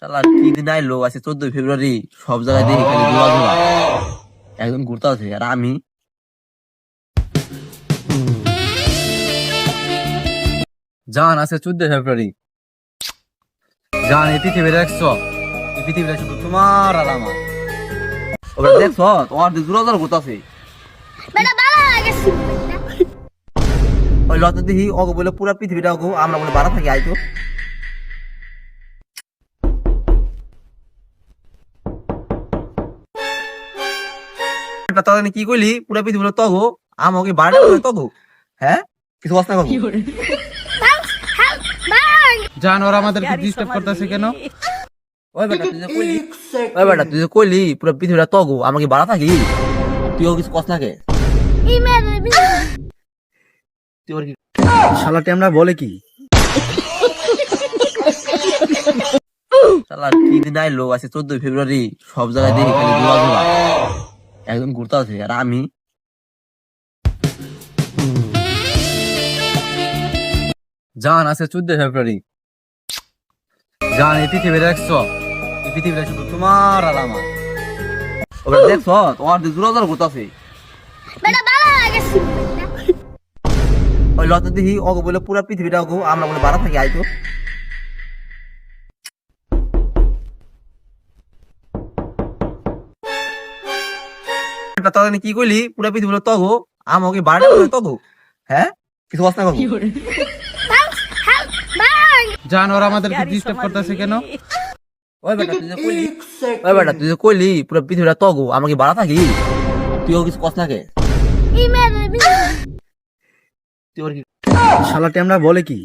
শালা কি দিন আইলো আছে 14 ফেব্রুয়ারি, সব জায়গায় দেখি খালি ঘোরাঘোরা। একজন ঘুরতে আছে আর আমি জান আছে 14 ফেব্রুয়ারি। জান এই পৃথিবী দেখছো? এই পৃথিবীটা শুধু তোমার আর আমার। ওরা দেখছ তোমার ঘোরাঘোরা ঘুরতে আছে। বেটা ভালো লাগেছে ওই লতা দেখি ওকে বলে পুরা পৃথিবীটা ওকে আমরা বলে বাড়া থাকি আইতো। তখন কি কইলি পুরা পৃথিবী তগো আমাকে বাড়া তগো, হ্যাঁ কিছু কথা কব। জান ওরা আমাদেরকে ডিস্টার্ব করতেছে কেন? ওই বেটা তুই যে কইলি পুরা পৃথিবীটা তগো আমাকে বাড়া থাকি, তুইও কিছু কথা থাকে। তুই ওর কি শালা টেমরা বলে কি? শালা কি দিন আইলো আছে 14 ফেব্রুয়ারি, সব জায়গায় দেখি খালি ঘোরাঘোরা। একজন ঘুরতে আছে আর আমি জান আছে 14 ফেব্রুয়ারি। জান এই পৃথিবী দেখছো? এই পৃথিবীটা শুধু তোমার আর আমার। ওরা দেখছ তোমার ঘোরাঘোরা ঘুরতে আছে। বেটা ভালো লাগেছে ওই লতা দেখি ওকে বলে পুরা পৃথিবীটা ওকে আমরা বলে বাড়া থাকি আইতো। তখন কি কইলি পুরা পৃথিবী তগো আমাকে বাড়া তগো, হ্যাঁ কিছু কথা কব। জান ওরা আমাদেরকে ডিস্টার্ব করতেছে কেন? ওই বেটা তুই যে কইলি পুরা পৃথিবীটা তগো আমাকে বাড়া থাকি, তুইও কিছু কথা থাকে। তুই ওর কি শালা টেমরা বলে কি?